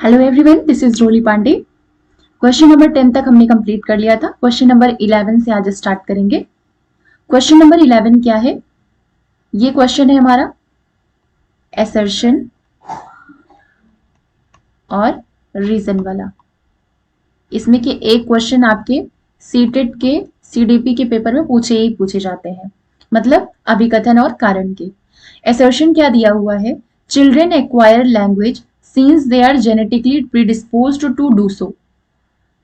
Hello everyone, this is Roli Pandey. Question number 10 तक हमने complete कर लिया था। क्वेश्चन नंबर 11 से आज स्टार्ट करेंगे। क्वेश्चन नंबर 11 क्या है? ये क्वेश्चन है हमारा असर्शन और रीजन वाला। इसमें के एक क्वेश्चन आपके सीटेट के सीडीपी के पेपर में पूछे ही पूछे जाते हैं, मतलब अभिकथन और कारण के। असर्शन क्या दिया हुआ है? Children acquire language since they are genetically predisposed to do so.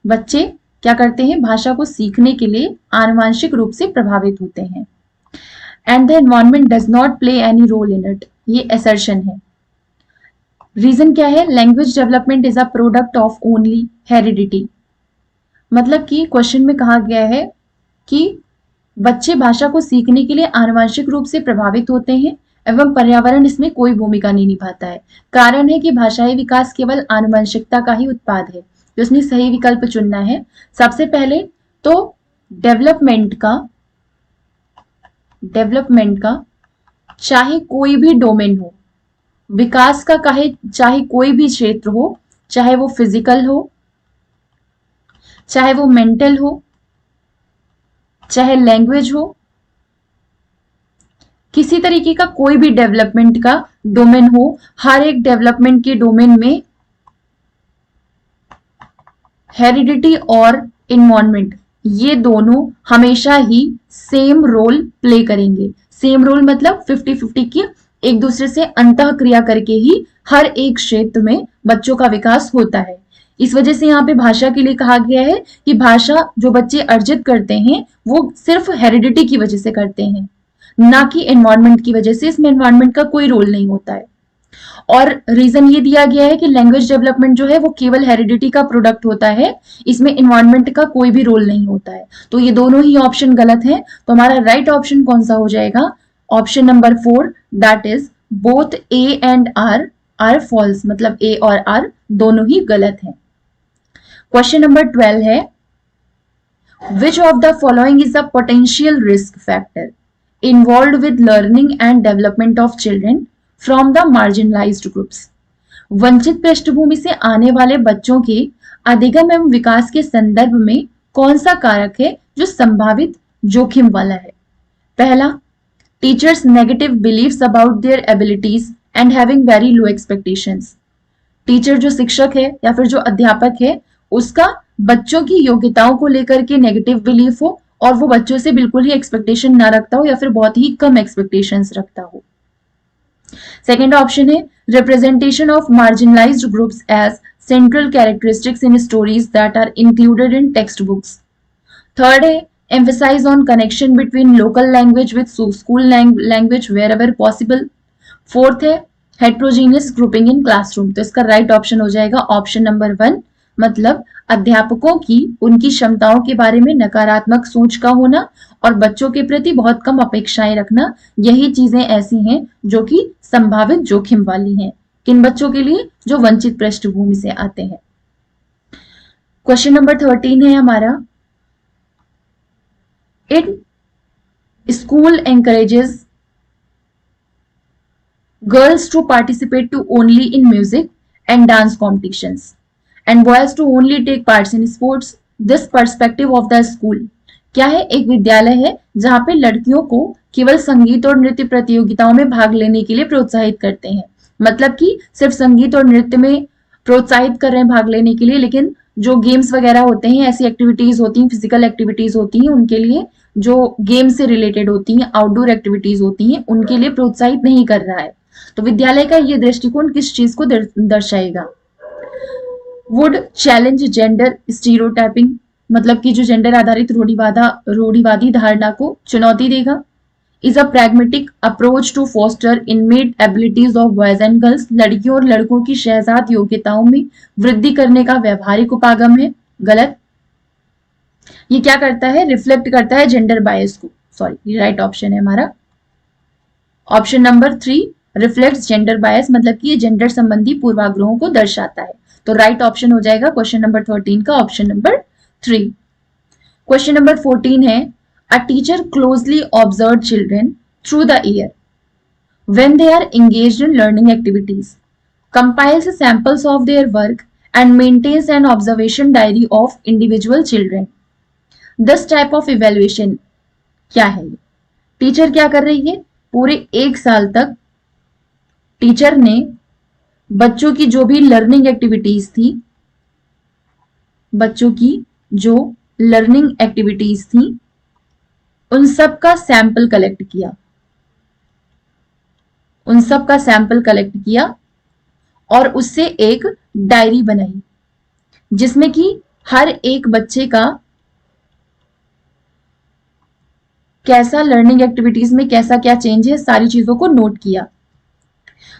बच्चे क्या करते हैं? भाषा को सीखने के लिए आनुवांशिक रूप से प्रभावित होते हैं। And the environment does not play any role in it, ये असर्शन है। रीजन क्या है? Language development is a product of only heredity. मतलब कि क्वेश्चन में कहा गया है कि बच्चे भाषा को सीखने के लिए आनुवांशिक रूप से प्रभावित होते हैं एवं पर्यावरण इसमें कोई भूमिका नहीं निभाता है। कारण है कि भाषाई विकास केवल आनुवंशिकता का ही उत्पाद है। तो इसमें सही विकल्प चुनना है। सबसे पहले तो डेवलपमेंट का चाहे कोई भी डोमेन हो, विकास का चाहे कोई भी क्षेत्र हो, चाहे वो फिजिकल हो, चाहे वो मेंटल हो, चाहे लैंग्वेज हो, किसी तरीके का कोई भी डेवलपमेंट का डोमेन हो, हर एक डेवलपमेंट के डोमेन में हेरिडिटी और इन्वायरमेंट ये दोनों हमेशा ही सेम रोल प्ले करेंगे। सेम रोल मतलब 50-50 की एक दूसरे से अंतः क्रिया करके ही हर एक क्षेत्र में बच्चों का विकास होता है। इस वजह से यहाँ पे भाषा के लिए कहा गया है कि भाषा जो बच्चे अर्जित करते हैं वो सिर्फ हेरिडिटी की वजह से करते हैं, ना कि एनवायरनमेंट की वजह से। इसमें एनवायरनमेंट का कोई रोल नहीं होता है। और रीजन ये दिया गया है कि लैंग्वेज डेवलपमेंट जो है वो केवल हेरिडिटी का प्रोडक्ट होता है, इसमें एनवायरनमेंट का कोई भी रोल नहीं होता है। तो ये दोनों ही ऑप्शन गलत है। तो हमारा राइट ऑप्शन कौन सा हो जाएगा? Option number 4, that is both A and R false, मतलब ए और आर दोनों ही गलत है। क्वेश्चन नंबर 12 है, विच of the following is a potential risk factor involve with learning and development of children from the marginalised groups. वंचित पृष्ठभूमि से आने वाले बच्चों के अधिगम एवं विकास के संदर्भ में कौन सा कारक है जो संभावित जोखिम वाला है? पहला, teachers negative beliefs about their abilities and having very low expectations. Teacher जो शिक्षक है या फिर जो अध्यापक है उसका बच्चों की योग्यताओं को लेकर के नेगेटिव बिलीफ हो और वो बच्चों से बिल्कुल ही एक्सपेक्टेशन ना रखता हो या फिर बहुत ही कम एक्सपेक्टेशंस रखता हो। सेकेंड ऑप्शन है, representation of marginalized groups as central characteristics in stories that are included in textbooks. Third है, emphasize on connection between local language with school language wherever possible. Fourth है, heterogeneous grouping in classroom. तो इसका right option हो जाएगा option number 1, मतलब अध्यापकों की उनकी क्षमताओं के बारे में नकारात्मक सोच का होना और बच्चों के प्रति बहुत कम अपेक्षाएं रखना, यही चीजें ऐसी हैं जो कि संभावित जोखिम वाली हैं। किन बच्चों के लिए? जो वंचित पृष्ठभूमि से आते हैं। क्वेश्चन नंबर 13 है हमारा, it school encourages girls to participate to only in music and dance competitions and boys to only take parts in sports. This perspective of the school क्या है? एक विद्यालय है जहां पे लड़कियों को केवल संगीत और नृत्य प्रतियोगिताओं में भाग लेने के लिए प्रोत्साहित करते हैं। मतलब कि सिर्फ संगीत और नृत्य में प्रोत्साहित कर रहे हैं भाग लेने के लिए, लेकिन जो गेम्स वगैरह होते हैं, ऐसी एक्टिविटीज होती हैं, फिजिकल एक्टिविटीज होती हैं, उनके लिए जो गेम से रिलेटेड होती हैं, आउटडोर एक्टिविटीज होती हैं, उनके लिए प्रोत्साहित नहीं कर रहा है। तो विद्यालय का ये दृष्टिकोण किस चीज को दर्शाएगा? वुड चैलेंज जेंडर स्टीरियोटाइपिंग, मतलब कि जो जेंडर आधारित रूढ़िवादी धारणा को चुनौती देगा। Is a pragmatic approach to foster innate abilities of boys and girls, लड़कियों और लड़कों की शहजाद योग्यताओं में वृद्धि करने का व्यवहारिक उपागम है। गलत। ये क्या करता है? रिफ्लेक्ट करता है जेंडर बायस को। सॉरी, राइट ऑप्शन है हमारा option number 3, reflects gender bias, मतलब कि ये जेंडर संबंधी पूर्वाग्रहों को दर्शाता है। तो राइट ऑप्शन हो जाएगा क्वेश्चन नंबर 13 का ऑप्शन नंबर 3। क्वेश्चन नंबर 14 है, a teacher closely observe children through the year when they are engaged in learning activities, compiles samples of their work and maintains an observation diary of individual children. This type of evaluation क्या है? Teacher क्या कर रही है? पूरे 1 साल तक teacher ने बच्चों की जो भी लर्निंग एक्टिविटीज थी, बच्चों की जो लर्निंग एक्टिविटीज थी, उन सब का सैंपल कलेक्ट किया, उन सब का सैंपल कलेक्ट किया और उससे एक डायरी बनाई जिसमें कि हर एक बच्चे का कैसा लर्निंग एक्टिविटीज में कैसा क्या चेंज है, सारी चीजों को नोट किया।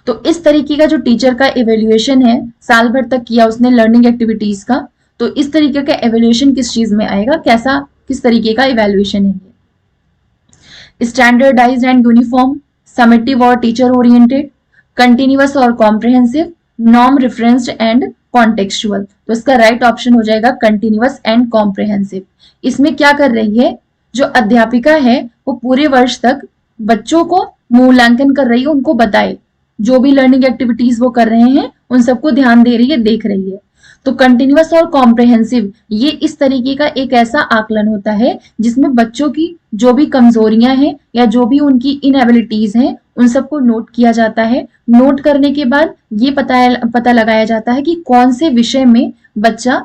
तो इस तरीके का जो टीचर का इवेल्युएशन है, साल भर तक किया उसने लर्निंग एक्टिविटीज का, तो इस तरीके का इवेल्युएशन किस चीज में आएगा, कैसा किस तरीके का इवेल्युएशन है ये? स्टैंडर्डाइज्ड एंड यूनिफॉर्म, समेटिव और टीचर ओरिएंटेड, कंटिन्यूअस और comprehensive, norm referenced and contextual. तो इसका राइट ऑप्शन हो जाएगा कंटिन्यूअस एंड कॉम्प्रिहेंसिव। इसमें क्या कर रही है, जो अध्यापिका है वो पूरे वर्ष तक बच्चों को मूल्यांकन कर रही है, उनको बताए जो भी लर्निंग एक्टिविटीज वो कर रहे हैं उन सबको ध्यान दे रही है, देख रही है। तो कंटिन्यूअस और कॉम्प्रिहेंसिव ये इस तरीके का एक ऐसा आकलन होता है जिसमें बच्चों की जो भी कमजोरियां हैं या जो भी उनकी इनएबिलिटीज हैं उन सबको नोट किया जाता है। नोट करने के बाद ये पता लगाया जाता है कि कौन से विषय में बच्चा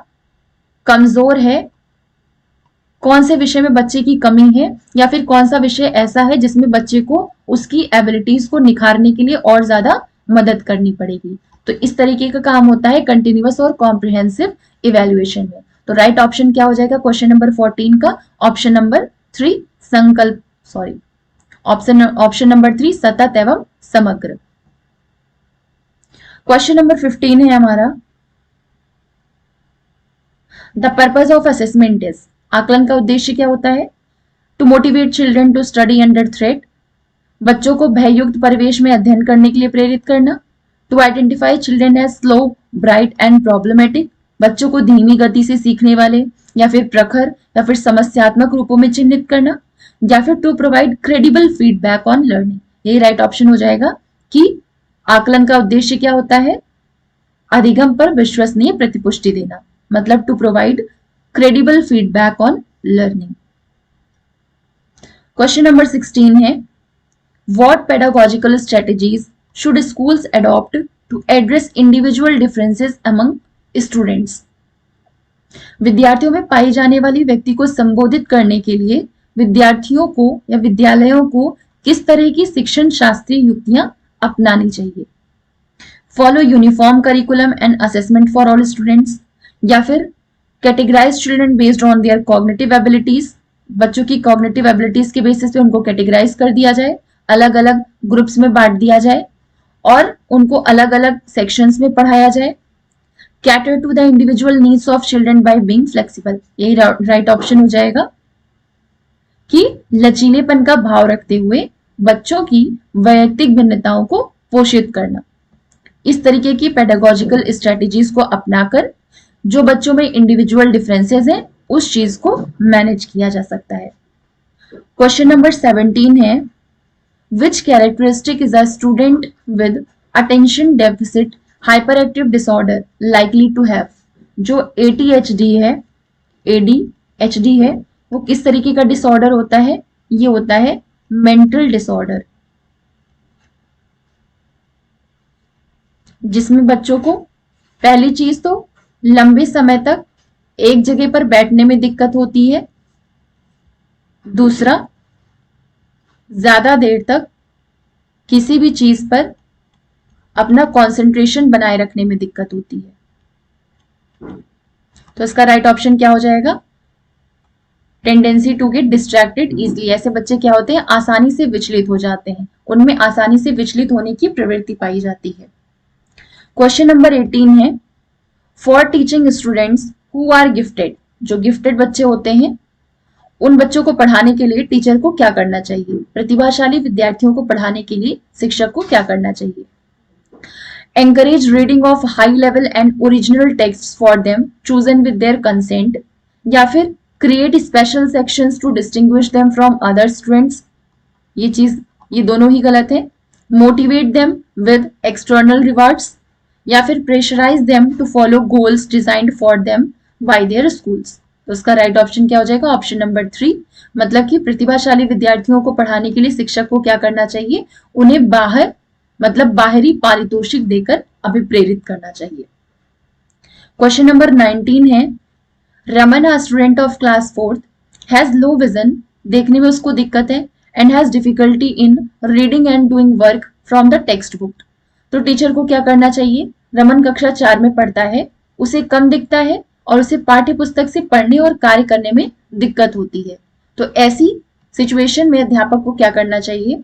कमजोर है, कौन से विषय में बच्चे की कमी है, या फिर कौन सा विषय ऐसा है जिसमें बच्चे को उसकी एबिलिटीज को निखारने के लिए और ज्यादा मदद करनी पड़ेगी। तो इस तरीके का काम होता है कंटिन्यूअस और कॉम्प्रिहेंसिव इवेल्युएशन में। तो राइट ऑप्शन क्या हो जाएगा क्वेश्चन नंबर 14 का? ऑप्शन नंबर 3 संकल्प, सॉरी, ऑप्शन नंबर 3 सतत एवं समग्र। क्वेश्चन नंबर 15 है हमारा, the purpose of assessment is, आकलन का उद्देश्य क्या होता है? To motivate children to study under threat, बच्चों को भययुक्त परिवेश में अध्ययन करने के लिए प्रेरित करना। To identify children as slow, bright and problematic, बच्चों को धीमी गति से सीखने वाले या फिर प्रखर या फिर समस्यात्मक रूपों में चिन्हित करना। या फिर to provide credible feedback on learning. यही राइट ऑप्शन हो जाएगा कि आकलन का उद्देश्य क्या होता है? अधिगम पर विश्वसनीय प्रतिपुष्टि देना, मतलब to provide credible feedback on learning. Question number 16 है, what pedagogical strategies should schools adopt to address individual differences among students? विद्यार्थियों में पाई जाने वाली व्यक्ति को संबोधित करने के लिए विद्यार्थियों को या विद्यालयों को किस तरह की शिक्षण शास्त्रीय युक्तियां अपनानी चाहिए? Follow uniform curriculum and assessment for all students, या फिर categorise children based on their cognitive abilities, बच्चों की कॉग्निटिव एबिलिटीज के बेसिस पे उनको कैटेगराइज कर दिया जाए, अलग अलग ग्रुप्स में बांट दिया जाए और उनको अलग अलग सेक्शंस में पढ़ाया जाए। Cater to the individual needs of children by being flexible, यही राइट ऑप्शन हो जाएगा कि लचीलेपन का भाव रखते हुए बच्चों की वैयक्तिक भिन्नताओं को पोषित करना। इस तरीके की पेडागोजिकल स्ट्रेटेजीज को अपनाकर जो बच्चों में इंडिविजुअल डिफरेंसेस हैं उस चीज को मैनेज किया जा सकता है। क्वेश्चन नंबर 17 है, which characteristic is a student with attention deficit hyperactive disorder likely to have? जो ADHD है, ADHD है, वो किस तरीके का डिसऑर्डर होता है? ये होता है मेंटल डिसऑर्डर, जिसमें बच्चों को पहली चीज तो लंबे समय तक एक जगह पर बैठने में दिक्कत होती है, दूसरा ज्यादा देर तक किसी भी चीज पर अपना कंसंट्रेशन बनाए रखने में दिक्कत होती है। तो इसका राइट ऑप्शन क्या हो जाएगा? Tendency to get distracted easily, ऐसे बच्चे क्या होते हैं? आसानी से विचलित हो जाते हैं, उनमें आसानी से विचलित होने की प्रवृत्ति पाई जाती है। क्वेश्चन नंबर 18 है, for teaching students who are gifted, जो गिफ्टेड बच्चे होते हैं उन बच्चों को पढ़ाने के लिए टीचर को क्या करना चाहिए? प्रतिभाशाली विद्यार्थियों को पढ़ाने के लिए शिक्षक को क्या करना चाहिए? Encourage reading of high level and original text for them chosen with their consent, या फिर create special sections to distinguish them from other students. ये दोनों ही गलत है। Motivate them with external rewards, या फिर pressurise them to follow goals designed for them by their schools. तो उसका राइट ऑप्शन क्या हो जाएगा? Option number 3। मतलब कि प्रतिभाशाली विद्यार्थियों को पढ़ाने के लिए शिक्षक को क्या करना चाहिए? उन्हें बाहरी पारितोषिक देकर अभिप्रेरित करना चाहिए। क्वेश्चन नंबर 19 है, Raman a student of class 4th has low vision, देखने में उसको दिक्कत है, and has difficulty in reading and doing work from the text book. तो टीचर को क्या करना चाहिए? रमन कक्षा 4 में पढ़ता है, उसे कम दिखता है और उसे पाठ्य पुस्तक से पढ़ने और कार्य करने में दिक्कत होती है। तो ऐसी सिचुएशन में अध्यापक को क्या करना चाहिए?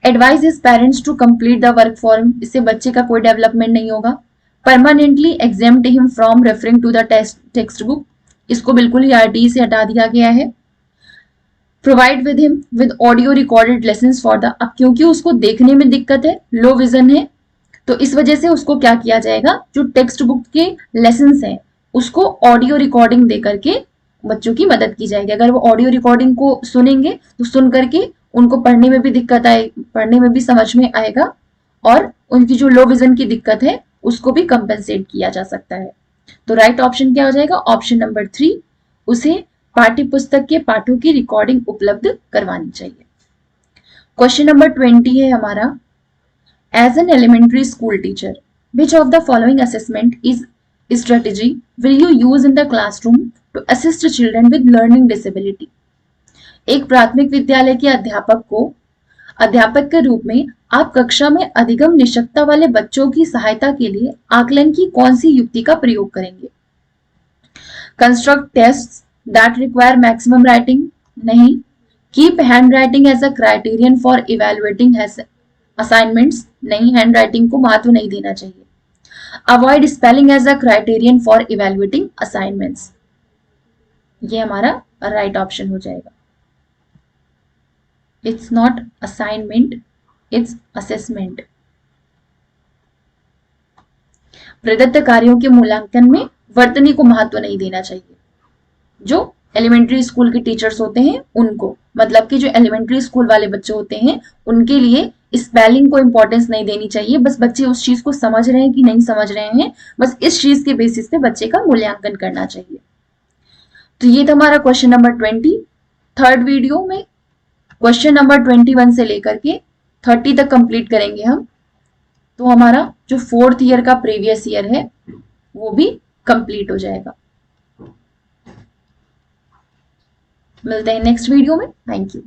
Advise his parents to complete the work for him, इससे बच्चे का कोई डेवलपमेंट नहीं होगा। Permanently exempt him from referring to the text book, इसको बिल्कुल ही आरटीई से हटा दिया गया है। Provide with him with audio recorded lessons for the, अब क्योंकि उसको देखने में दिक्कत है, लो विजन है, तो इस वजह से उसको क्या किया जाएगा? जो टेक्स्ट बुक के लेसन्स हैं उसको ऑडियो रिकॉर्डिंग दे करके बच्चों की मदद की जाएगी। अगर वो ऑडियो रिकॉर्डिंग को सुनेंगे तो सुन करके उनको पढ़ने में भी दिक्कत आए, पढ़ने में भी समझ में आएगा, और उनकी जो लो विजन की दिक्कत है उसको भी कंपेंसेट किया जा सकता है। तो राइट ऑप्शन क्या हो जाएगा? ऑप्शन नंबर 3, उसे पाठ्य पुस्तक के पाठों की रिकॉर्डिंग उपलब्ध करवानी चाहिए। क्वेश्चन नंबर 20 है हमारा, as an elementary school teacher which of the following assessment is strategy will you use in the classroom to assist children with learning disability? एक प्राथमिक विद्यालय के अध्यापक के रूप में आप कक्षा में अधिगम निशक्तता वाले बच्चों की सहायता के लिए आकलन की कौन सी युक्ति का प्रयोग करेंगे? Construct tests that require maximum writing? नहीं। Keep hand writing as a criterion for evaluating assignments? नहीं, हैंड राइटिंग को महत्व नहीं देना चाहिए। Avoid spelling as a criterion for evaluating assignments, ये हमारा राइट ऑप्शन हो जाएगा। It's not assignment, it's assessment. प्रदत्त कार्यों के मूल्यांकन में वर्तनी को महत्व नहीं देना चाहिए। जो एलिमेंट्री स्कूल के टीचर्स होते हैं उनको, मतलब कि जो एलिमेंट्री स्कूल वाले बच्चे होते हैं उनके लिए स्पेलिंग को इंपॉर्टेंस नहीं देनी चाहिए। बस बच्चे उस चीज को समझ रहे हैं कि नहीं समझ रहे हैं, बस इस चीज के बेसिस पे बच्चे का मूल्यांकन करना चाहिए। तो ये था हमारा क्वेश्चन नंबर 20। थर्ड वीडियो में क्वेश्चन नंबर 21 से लेकर के 30 तक कंप्लीट करेंगे हम। तो हमारा जो 4th ईयर का प्रीवियस ईयर है वो भी कंप्लीट हो जाएगा। मिलते हैं नेक्स्ट वीडियो में। Thank you.